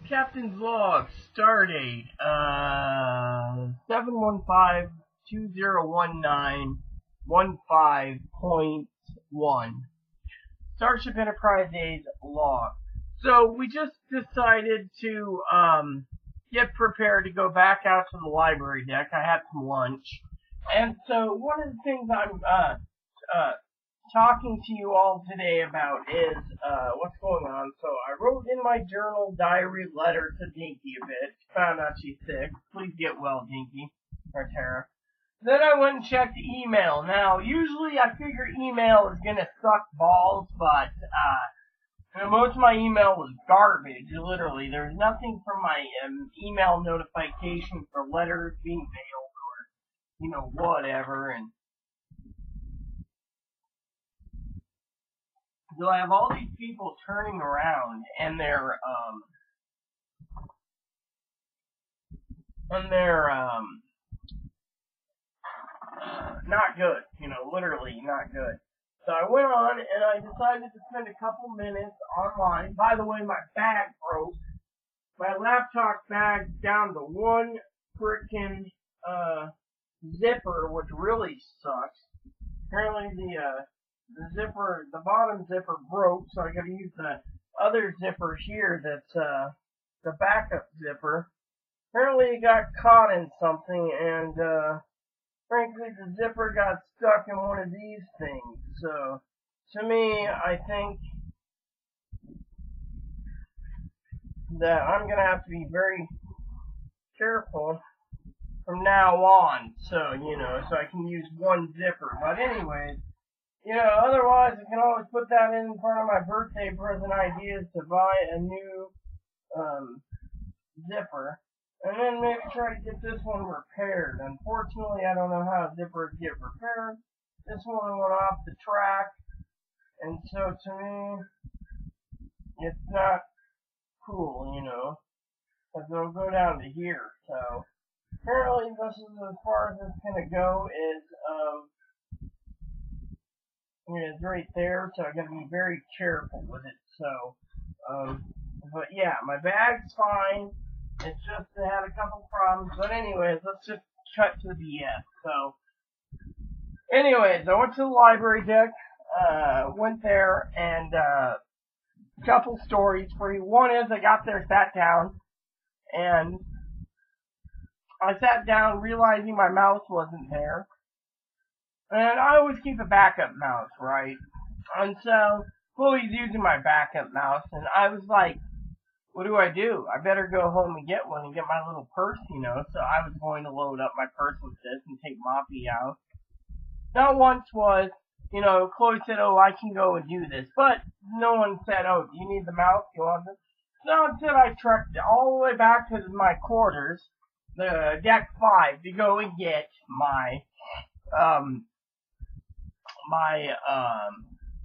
Captain's log, stardate, 715-2019-15.1. Starship Enterprise Days log. So we just decided to, get prepared to go back out to the library deck. I had some lunch. And so one of the things I'm, talking to you all today about is what's going on. So I wrote in my journal diary letter to Dinky a bit. Found out she's sick. Please get well, Dinky. Or Tara. Then I went and checked email. Now, usually I figure email is gonna suck balls, but most of my email was garbage. Literally, there's nothing from my email notification for letters being mailed or whatever. And so I have all these people turning around, and they're not good, literally not good. So I went on, and I decided to spend a couple minutes online. By the way, my bag broke. My laptop bag's down to one frickin' zipper, which really sucks. Apparently the bottom zipper broke, so I gotta use the other zipper here that's, the backup zipper. Apparently it got caught in something, and, frankly, the zipper got stuck in one of these things. So, to me, I think that I'm gonna have to be very careful from now on, so I can use one zipper. But anyways, otherwise I can always put that in front of my birthday present ideas to buy a new, zipper. And then maybe try to get this one repaired. Unfortunately, I don't know how zippers get repaired. This one went off the track. And so to me, it's not cool, because it'll go down to here. So apparently this is as far as it's going to go is, it's right there, so I gotta be very careful with it. So, but yeah, my bag's fine. It's just it had a couple problems. But anyways, let's just cut to the BS. So, anyways, I went to the library deck. Went there, and a couple stories for you. One is I got there, sat down, and I sat down realizing my mouse wasn't there. And I always keep a backup mouse, right? And so, Chloe's using my backup mouse, and I was like, what do? I better go home and get one and get my little purse, So I was going to load up my purse with this and take Moppy out. Not once was, Chloe said, oh, I can go and do this. But no one said, oh, do you need the mouse? You want this? So instead I trekked all the way back to my quarters, the deck 5, to go and get my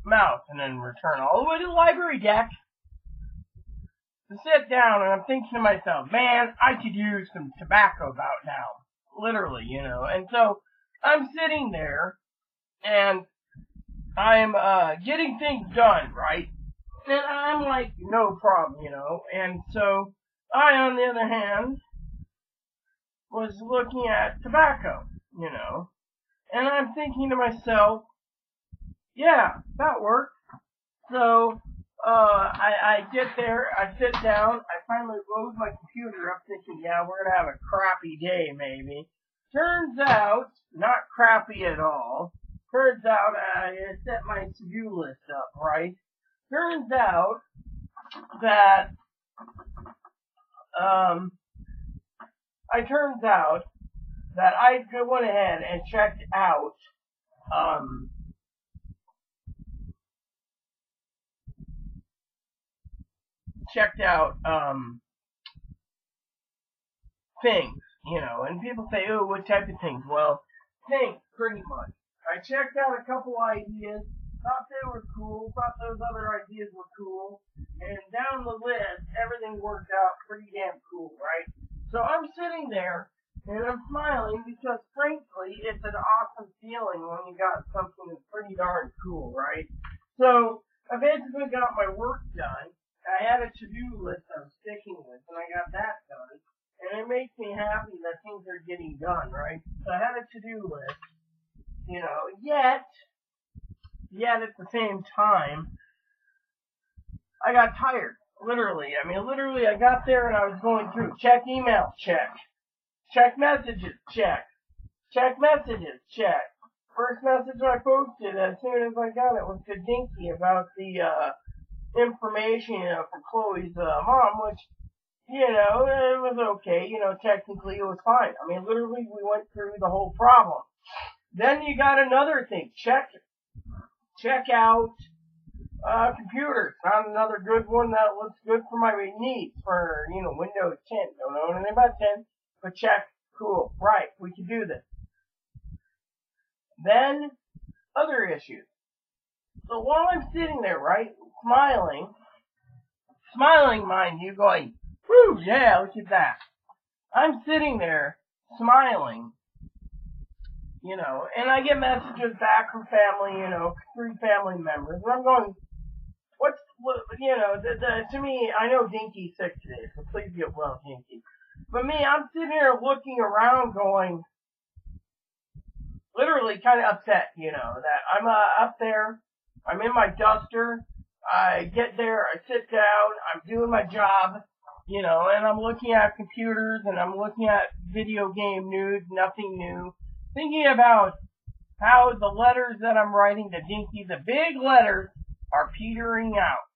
mouse, and then return all the way to the library deck to sit down. And I'm thinking to myself, man, I could use some tobacco about now, literally, And so I'm sitting there, and I'm getting things done, right? And I'm like, no problem, And so I, on the other hand, was looking at tobacco, And I'm thinking to myself, yeah, that works. So, I get there, I sit down, I finally load my computer up thinking, yeah, we're gonna have a crappy day, maybe. Turns out, not crappy at all. Turns out, I set my to-do list up, right? Turns out that, I went ahead and checked out, things, and people say, oh, what type of things? Well, things, pretty much. I checked out a couple ideas, thought they were cool, thought those other ideas were cool, and down the list, everything worked out pretty damn cool, right? So I'm sitting there, and I'm smiling because, frankly, it's an awesome feeling when you got something that's pretty darn cool, right? So I basically got my work done. I had a to-do list I was sticking with, and I got that done. And it makes me happy that things are getting done, right? So I had a to-do list, yet at the same time, I got tired. Literally, I got there and I was going through. Check email, check. Check messages, check. Check messages, check. First message I posted as soon as I got it was to Dinky about the information from Chloe's mom, which, it was okay. Technically it was fine. Literally we went through the whole problem. Then you got another thing. Check out computers. Found another good one that looks good for my needs for, Windows 10. Don't know anything about 10, but check. Cool. Right. We can do this. Then, other issues. So while I'm sitting there, right, smiling, mind you, going, whew, yeah, look at that. I'm sitting there, smiling, and I get messages back from family, 3 family members, and I'm going, to me, I know Dinky's sick today, so please get well, Dinky. But me, I'm sitting here looking around going, literally kind of upset, that I'm up there, I'm in my duster, I get there, I sit down, I'm doing my job, and I'm looking at computers, and I'm looking at video game news, nothing new, thinking about how the letters that I'm writing to Dinky, the big letters, are petering out.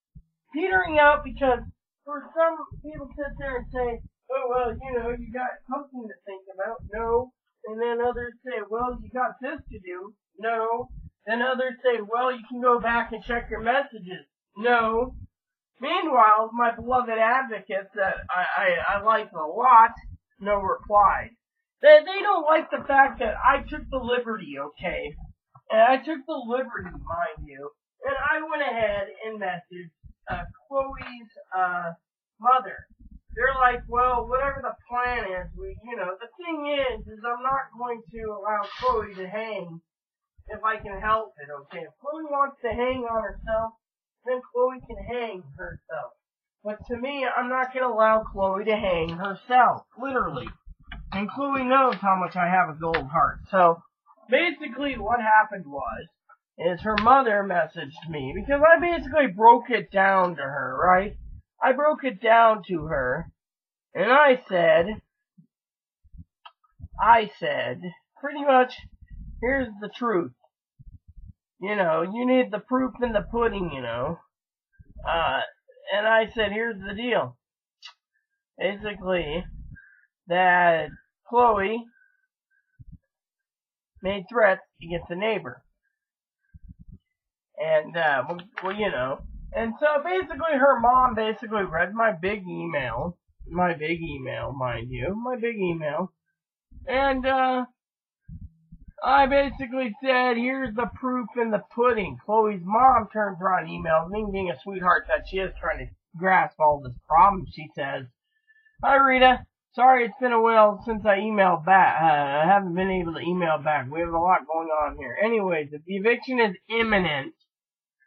Petering out because for some people sit there and say, oh, well, you got something to think about. No. And then others say, well, you got this to do. No. Then others say, well, you can go back and check your messages. No. Meanwhile, my beloved advocates that I like a lot, no reply. They don't like the fact that I took the liberty, okay? And I took the liberty, mind you, and I went ahead and messaged Chloe's mother. They're like, well, whatever the plan is, the thing is I'm not going to allow Chloe to hang if I can help it, okay? If Chloe wants to hang on herself, then Chloe can hang herself. But to me, I'm not going to allow Chloe to hang herself, literally. And Chloe knows how much I have a gold heart. So, basically what happened is her mother messaged me, because I basically broke it down to her, right? I broke it down to her, and I said, pretty much, here's the truth. You need the proof in the pudding, and I said, here's the deal. Basically, that Chloe made threats against a neighbor. And, and so basically her mom basically read my big email, mind you, and, I basically said, here's the proof in the pudding. Chloe's mom turns around and emails me, being a sweetheart that she is, trying to grasp all this problem. She says, hi Rita, sorry it's been a while since I emailed back. I haven't been able to email back. We have a lot going on here. Anyways, if the eviction is imminent,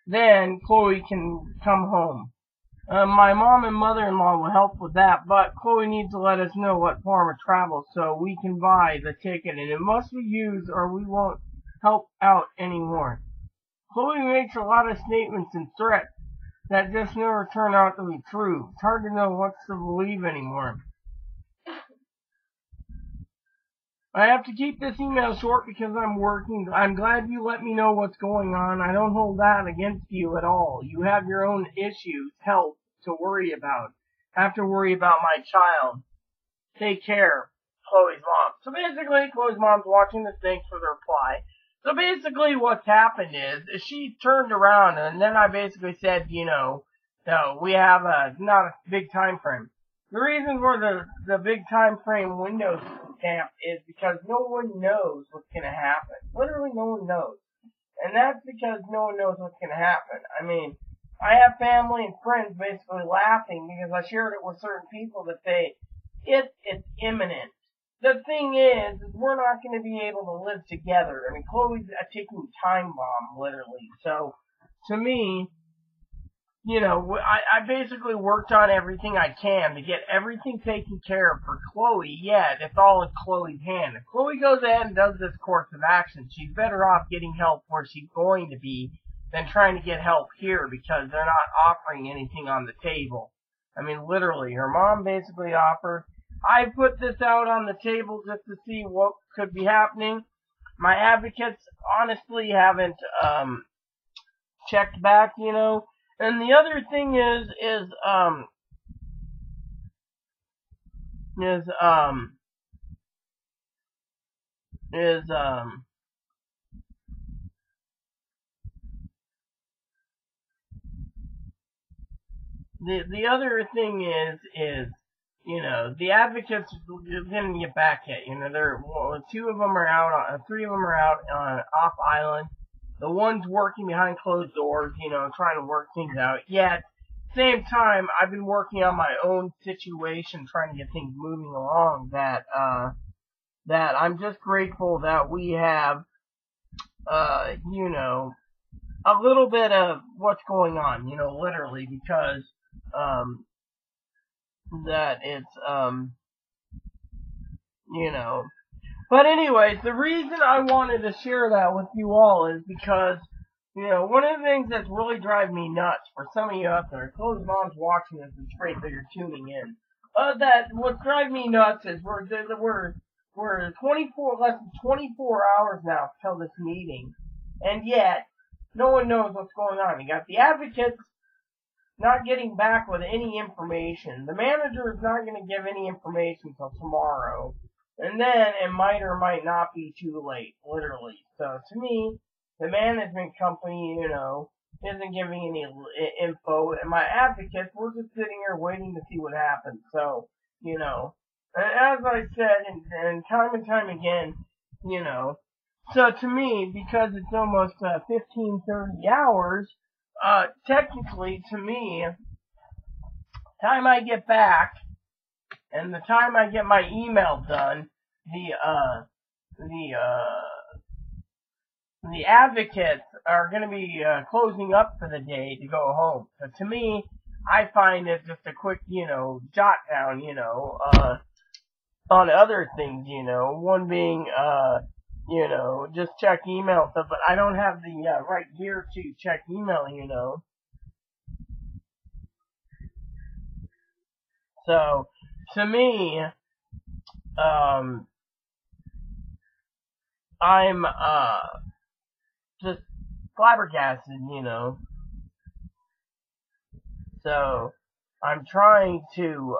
then Chloe can come home. My mom and mother-in-law will help with that, but Chloe needs to let us know what form of travel so we can buy the ticket, and it must be used or we won't help out anymore. Chloe makes a lot of statements and threats that just never turn out to be true. It's hard to know what to believe anymore. I have to keep this email short because I'm working. I'm glad you let me know what's going on. I don't hold that against you at all. You have your own issues, health, to worry about. I have to worry about my child. Take care, Chloe's mom. So basically, Chloe's mom's watching this. Thanks for the reply. So basically what's happened is she turned around, and then I basically said, so we have not a big time frame. The reason for the big time frame Windows stamp is because no one knows what's going to happen. Literally no one knows. And that's because no one knows what's going to happen. I have family and friends basically laughing because I shared it with certain people that say, it's imminent. The thing is we're not going to be able to live together. Chloe's a ticking time bomb, literally. So, to me, I basically worked on everything I can to get everything taken care of for Chloe. Yeah, it's all in Chloe's hand. If Chloe goes ahead and does this course of action, she's better off getting help where she's going to be than trying to get help here because they're not offering anything on the table. I mean, literally, her mom basically offered. I put this out on the table just to see what could be happening. My advocates honestly haven't checked back, And the other thing is is is the other thing is the advocates didn't get back yet. Two of them are out, three of them are out on off island. The one's working behind closed doors, trying to work things out. Yet, same time, I've been working on my own situation, trying to get things moving along. That I'm just grateful that we have, a little bit of what's going on, literally, because that it's But anyways, the reason I wanted to share that with you all is because, one of the things that's really driving me nuts for some of you out there, Chloe's mom's watching this, it's great that you're tuning in. That what's driving me nuts is we're less than 24 hours now till this meeting, and yet no one knows what's going on. You got the advocates not getting back with any information. The manager is not going to give any information until tomorrow. And then it might or might not be too late, literally. So to me, the management company, isn't giving any info. And my advocates, we're just sitting here waiting to see what happens. So, and as I said, and time again, so to me, because it's almost 15-30 hours, technically to me, time I get back, and the time I get my email done, the advocates are going to be closing up for the day to go home. So to me, I find it just a quick, jot down, on other things, one being, just check email stuff, but I don't have the right gear to check email, So, to me, I'm, just flabbergasted, So, I'm trying to,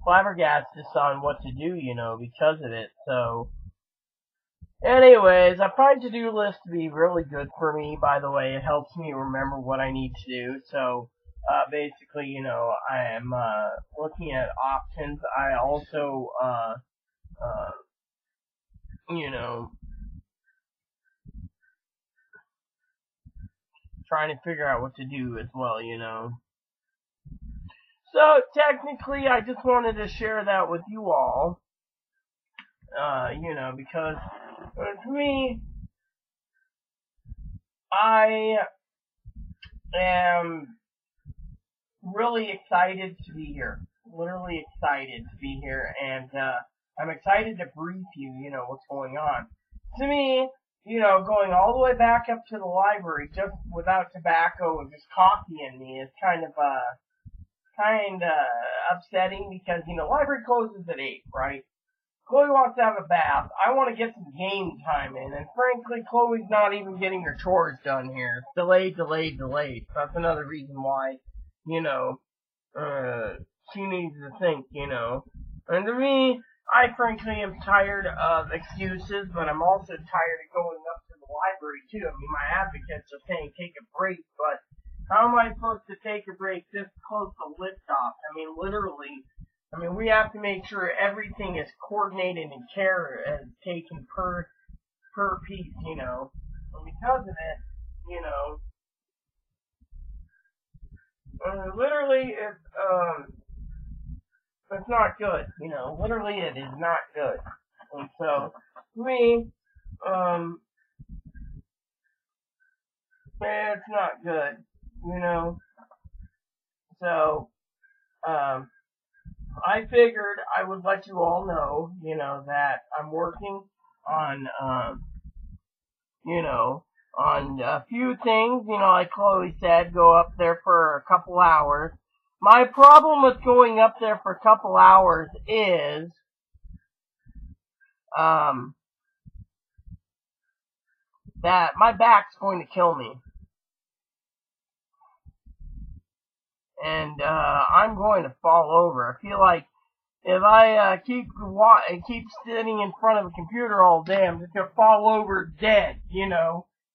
flabbergasted on what to do, because of it. So, anyways, I find to-do list to be really good for me, by the way. It helps me remember what I need to do. So, basically, I am, looking at options. I also, trying to figure out what to do as well, So, technically, I just wanted to share that with you all. Because to me, I am really excited to be here. Literally excited to be here, and I'm excited to brief you, what's going on. To me, going all the way back up to the library just without tobacco and just coffee in me is kind of upsetting because, library closes at 8, right? Chloe wants to have a bath. I want to get some game time in, and frankly, Chloe's not even getting her chores done here. Delayed. So that's another reason why, she needs to think, And to me, I frankly am tired of excuses, but I'm also tired of going up to the library too. I mean, my advocates are saying take a break, but how am I supposed to take a break this close to liftoff? I mean, literally. We have to make sure everything is coordinated and care is taken per piece, And because of it, literally it's not good, Literally it is not good. And so, me, it's not good, you know. So, I figured I would let you all know, that I'm working on, on a few things, like Chloe said, go up there for a couple hours. My problem with going up there for a couple hours is, that my back's going to kill me. And, I'm going to fall over. I feel like if I, keep sitting in front of a computer all day, I'm just gonna fall over dead,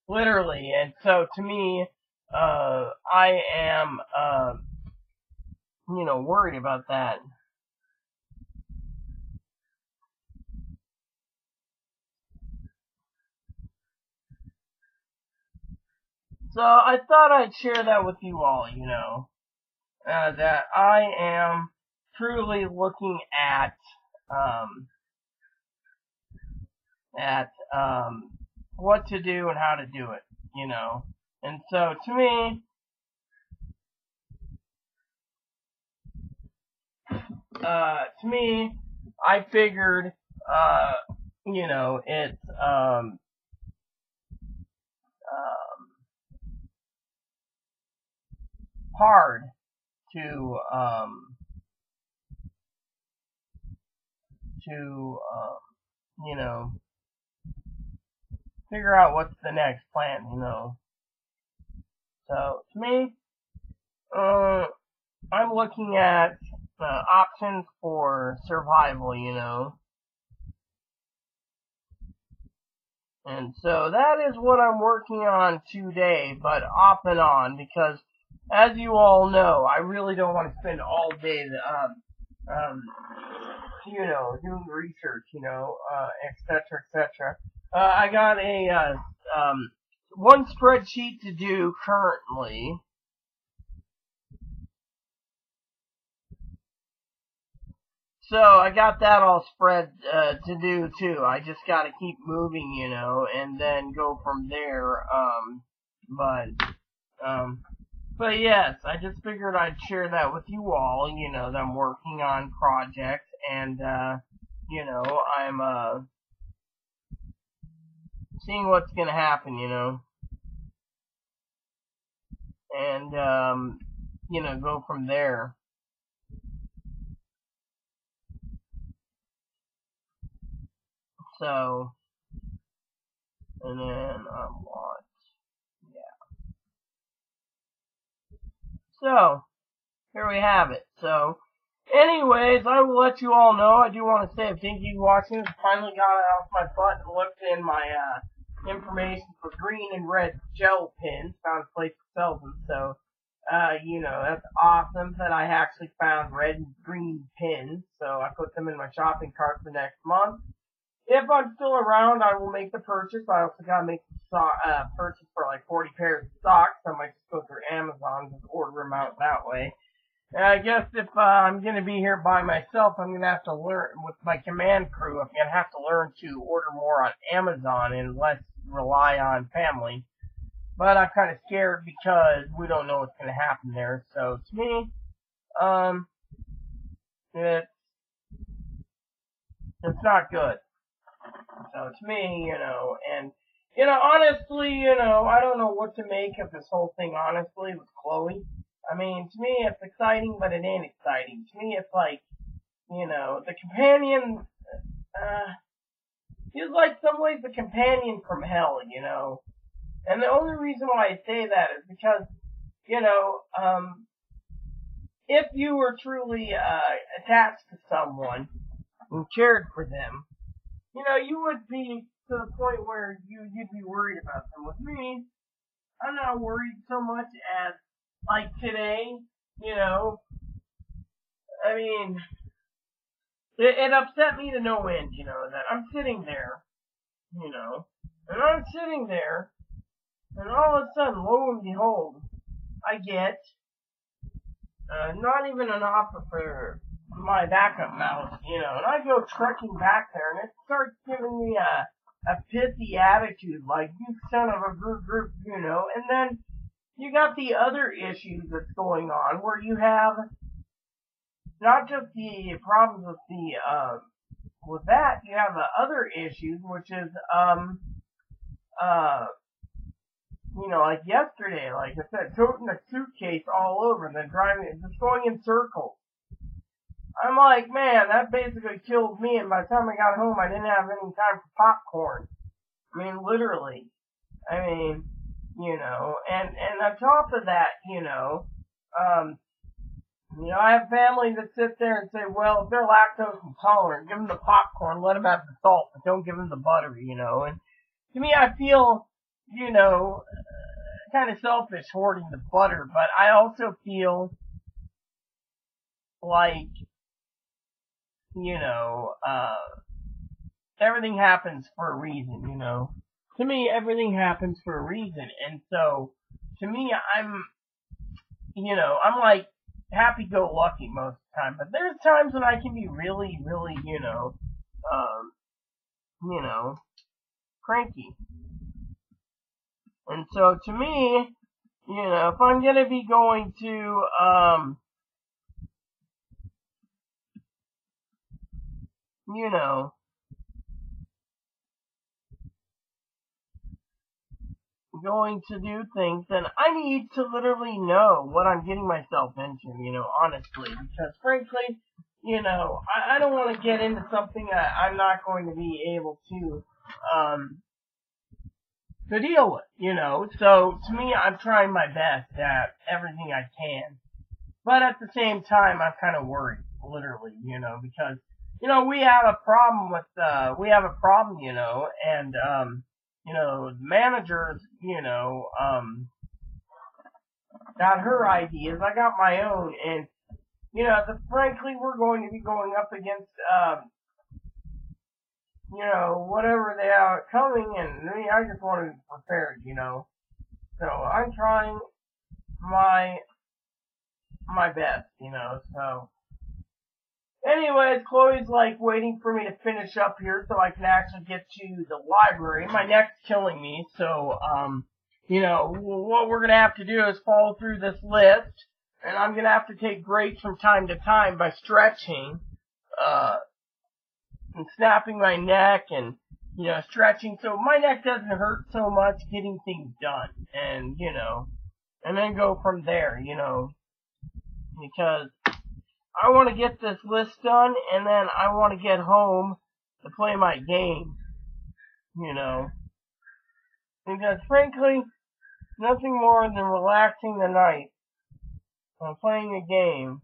literally. And so to me, I am, worried about that. So I thought I'd share that with you all, that I am truly looking at what to do and how to do it, And so to me, I figured, it's, hard to, figure out what's the next plan, So, to me, I'm looking at options for survival, And so that is what I'm working on today, but off and on, because as you all know, I really don't want to spend all day, doing research, et cetera, et cetera. I got a, one spreadsheet to do currently. So I got that all spread to do too. I just got to keep moving, and then go from there. But yes, I just figured I'd share that with you all. That I'm working on projects, and I'm seeing what's gonna happen, and go from there. So, and then, what? Yeah. So, here we have it. So, anyways, I will let you all know. I do want to say thank you for watching. I finally got it off my butt and looked in my, information for green and red gel pins. Found a place to sell them. So, that's awesome that I actually found red and green pins. So, I put them in my shopping cart for next month. If I'm still around, I will make the purchase. I also gotta make the purchase for like 40 pairs of socks. I might just go through Amazon and order them out that way. And I guess if I'm gonna be here by myself, I'm gonna have to learn with my command crew. I'm gonna have to learn to order more on Amazon and less rely on family. But I'm kind of scared because we don't know what's gonna happen there. So to me, it's not good. So to me, and honestly, I don't know what to make of this whole thing. Honestly, with Chloe, I mean, to me, it's exciting, but it ain't exciting. To me, it's like, the companion. Feels like some ways the companion from hell, And the only reason why I say that is because, if you were truly attached to someone and cared for them, you would be to the point where you'd be worried about them. With me, I'm not worried so much as, like today, I mean, it upset me to no end, that I'm sitting there, and I'm sitting there, and all of a sudden, lo and behold, I get, not even an offer for my backup mouse, you know, and I go trekking back there, and it starts giving me a pithy attitude, like, you son of a group, you know, and then you got the other issues that's going on, where you have not just the problems with the, with that, you have the other issues, which is, you know, like yesterday, like I said, toting a suitcase all over and then driving, just going in circles. I'm like, man, that basically killed me, and by the time I got home, I didn't have any time for popcorn. I mean, literally. I mean, you know, and on top of that, you know, I have family that sit there and say, well, if they're lactose intolerant, give them the popcorn, let them have the salt, but don't give them the butter, you know, and to me, I feel, you know, kind of selfish hoarding the butter, but I also feel like, you know, everything happens for a reason, you know. To me, everything happens for a reason, and so, to me, I'm like happy-go-lucky most of the time, but there's times when I can be really, really, you know, cranky. And so, to me, you know, if I'm gonna be going to, you know, going to do things, then I need to literally know what I'm getting myself into, you know, honestly, because frankly, you know, I don't want to get into something that I'm not going to be able to deal with, you know. So to me, I'm trying my best at everything I can, but at the same time, I'm kind of worried, literally, you know, because you know we have a problem, you know, and you know, the managers, you know, got her ideas, I got my own, and you know, frankly, we're going to be going up against you know, whatever they are coming, and I just want to be prepared, you know. So I'm trying my best, you know. So, anyways, Chloe's like waiting for me to finish up here so I can actually get to the library. My neck's killing me, so you know, what we're gonna have to do is follow through this list, and I'm gonna have to take breaks from time to time by stretching, and snapping my neck and, you know, stretching so my neck doesn't hurt so much getting things done. And, you know, and then go from there, you know, because I want to get this list done and then I want to get home to play my game, you know, because frankly, nothing more than relaxing the night and playing a game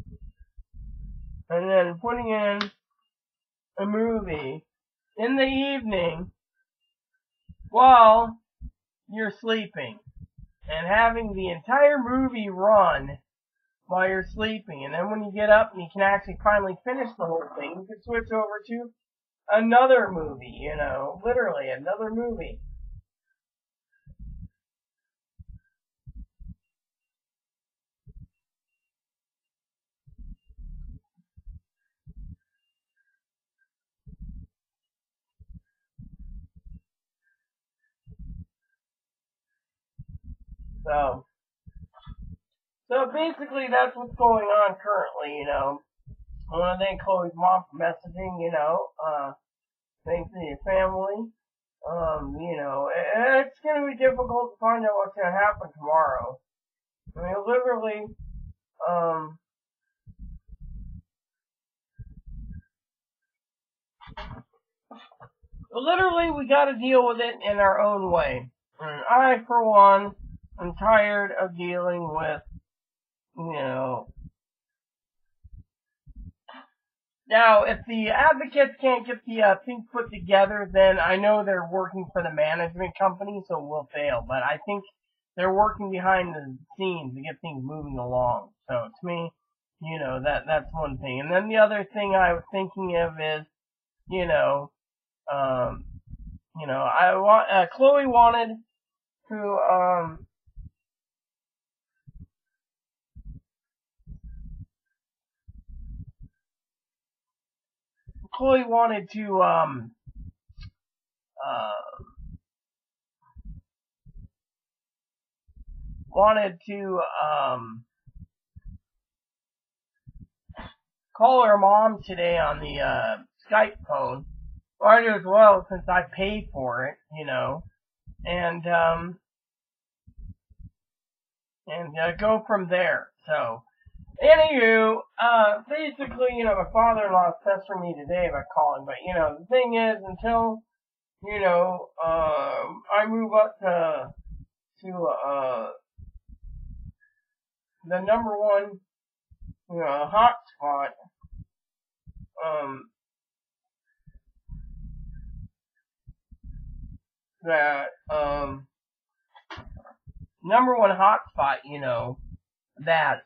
and then putting in a movie in the evening while you're sleeping and having the entire movie run while you're sleeping, and then when you get up and you can actually finally finish the whole thing, you can switch over to another movie, you know, literally another movie. So basically that's what's going on currently, you know. I want to thank Chloe's mom for messaging, you know, thanks to your family. You know, it's gonna be difficult to find out what's gonna happen tomorrow. I mean, literally, we gotta deal with it in our own way. And I, for one, am tired of dealing with, you know. Now, if the advocates can't get the thing put together, then I know they're working for the management company, so we'll fail. But I think they're working behind the scenes to get things moving along. So to me, you know, that's one thing. And then the other thing I was thinking of is, you know, Chloe wanted to, Chloe wanted to call her mom today on the Skype phone. Well, I do as well since I paid for it, you know, and go from there. So, anywho, basically, you know, my father-in-law pestered me today about calling, but, you know, the thing is, until, you know, I move up to the number one, you know, hot spot, number one hotspot, you know, that,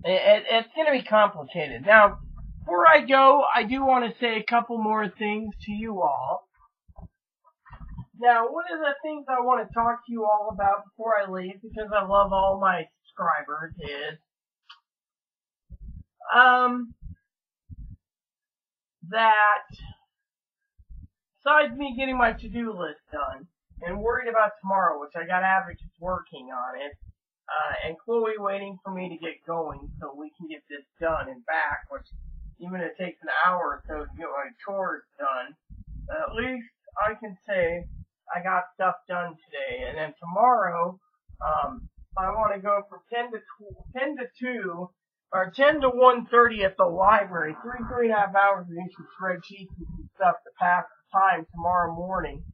it's gonna be complicated. Now, before I go, I do want to say a couple more things to you all. Now, one of the things I want to talk to you all about before I leave, because I love all my subscribers, is, that, besides me getting my to-do list done, and worried about tomorrow, which I got advocates working on it, and Chloe waiting for me to get going so we can get this done and back, which even if it takes an hour or so to get my chores done, at least I can say I got stuff done today. And then tomorrow, I want to go from 10 to 2, or 10 to 1:30 at the library, 3.5 hours of issuing spreadsheets and some stuff to pass the time tomorrow morning,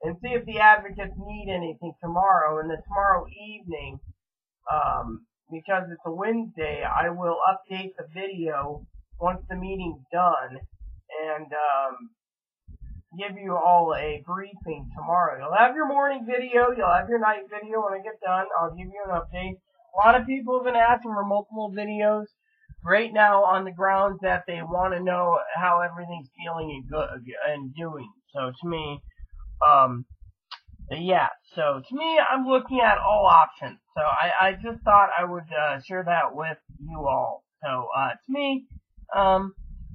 and see if the advocates need anything tomorrow. And then tomorrow evening, because it's a Wednesday, I will update the video once the meeting's done, and give you all a briefing tomorrow. You'll have your morning video, you'll have your night video. When I get done, I'll give you an update. A lot of people have been asking for multiple videos right now on the grounds that they want to know how everything's feeling and good and doing. So to me, yeah. So to me, I'm looking at all options. So I just thought I would share that with you all. So to me,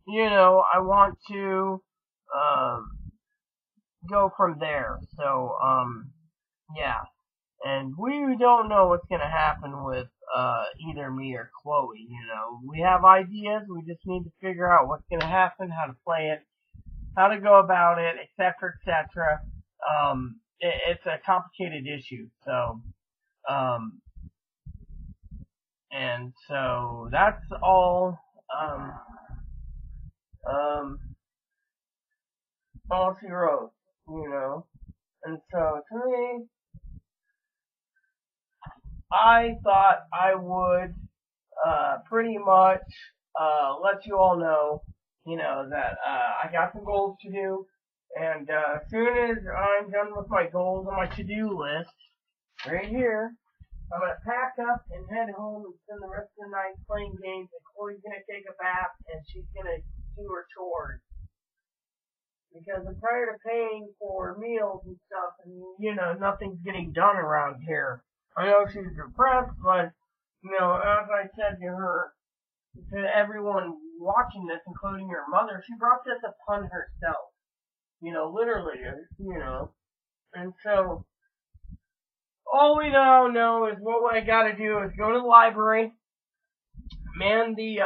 you know, I want to go from there. So yeah. And we don't know what's going to happen with either me or Chloe, you know. We have ideas, we just need to figure out what's going to happen, how to play it, how to go about it, etc., etc. It's a complicated issue, so, and so that's all, all she wrote, you know. And so, to me, I thought I would pretty much let you all know, you know, that I got some goals to do, and as soon as I'm done with my goals on my to-do list, right here, I'm going to pack up and head home and spend the rest of the night playing games, and Chloe's going to take a bath, and she's going to do her chores. Because I'm tired of paying for meals and stuff, and, you know, nothing's getting done around here. I know she's depressed, but, you know, as I said to her, to everyone watching this, including her mother, she brought this upon herself. You know, literally, you know. And so, all we now know is what I gotta do is go to the library, man the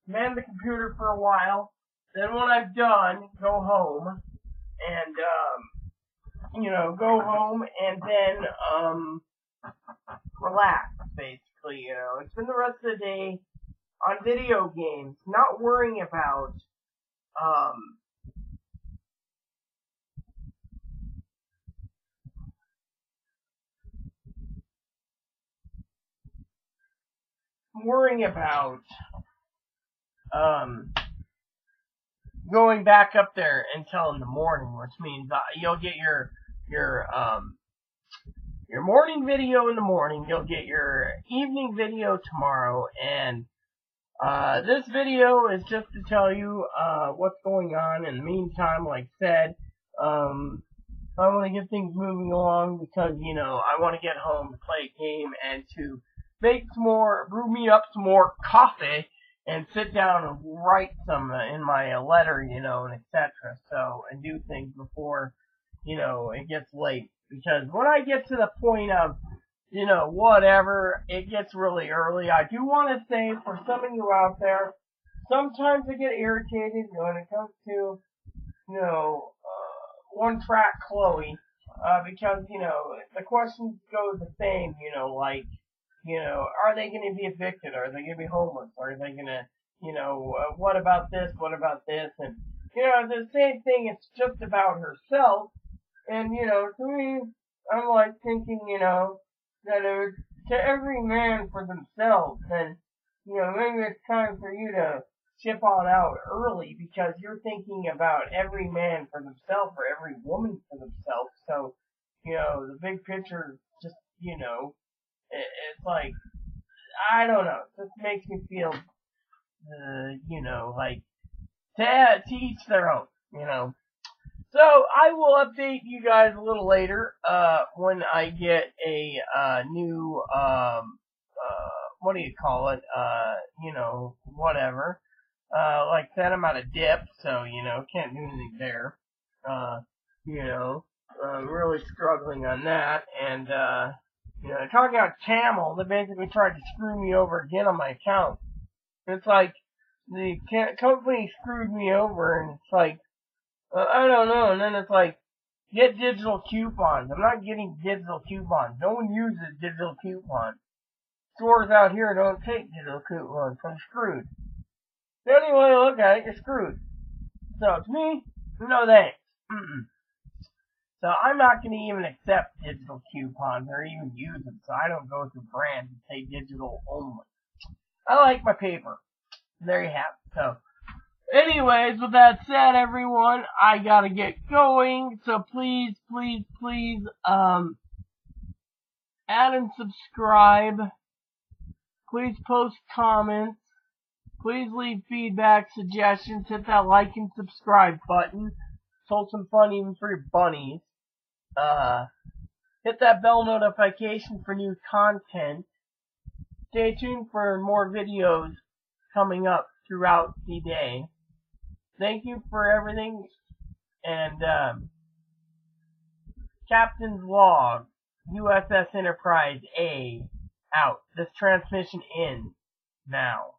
computer for a while, then when I'm done, go home, and, you know, go home, and then, relax, basically, you know, and spend the rest of the day on video games, not worrying about, going back up there until in the morning, which means you'll get your morning video in the morning, you'll get your evening video tomorrow, and this video is just to tell you what's going on. In the meantime, like I said, I want to get things moving along because, you know, I want to get home to play a game and to brew me up some more coffee and sit down and write some in my letter, and etc. So, and do things before, it gets late. Because when I get to the point of, whatever, it gets really early. I do want to say, for some of you out there, sometimes I get irritated when it comes to, one track Chloe, because, the questions go the same, like, are they going to be evicted? Are they going to be homeless? Are they going to, what about this? What about this? And, the same thing, it's just about herself. And, to me, I'm like thinking, that to every man for themselves. And, maybe it's time for you to ship on out early because you're thinking about every man for themselves or every woman for themselves. So, the big picture just, it's like, I don't know. It just makes me feel, like, to each their own. So I will update you guys a little later, when I get a, new, what do you call it? Whatever. Like I said, I'm out of dip, so, can't do anything there. I'm really struggling on that, and, talking about Camel, they basically tried to screw me over again on my account. It's like, the company screwed me over, and it's like, I don't know, and then it's like, get digital coupons. I'm not getting digital coupons. No one uses digital coupons. Stores out here don't take digital coupons, so I'm screwed. So anyway, look at it, you're screwed. So to me, no thanks. So I'm not going to even accept digital coupons or even use them, so I don't go through brands and say digital only. I like my paper. There you have it. So, anyways, with that said, everyone, I gotta get going. So please, add and subscribe. Please post comments. Please leave feedback, suggestions. Hit that like and subscribe button. Told some fun even for your bunnies. Hit that bell notification for new content. Stay tuned for more videos coming up throughout the day. Thank you for everything, and Captain's Log, USS Enterprise A, out. This transmission ends now.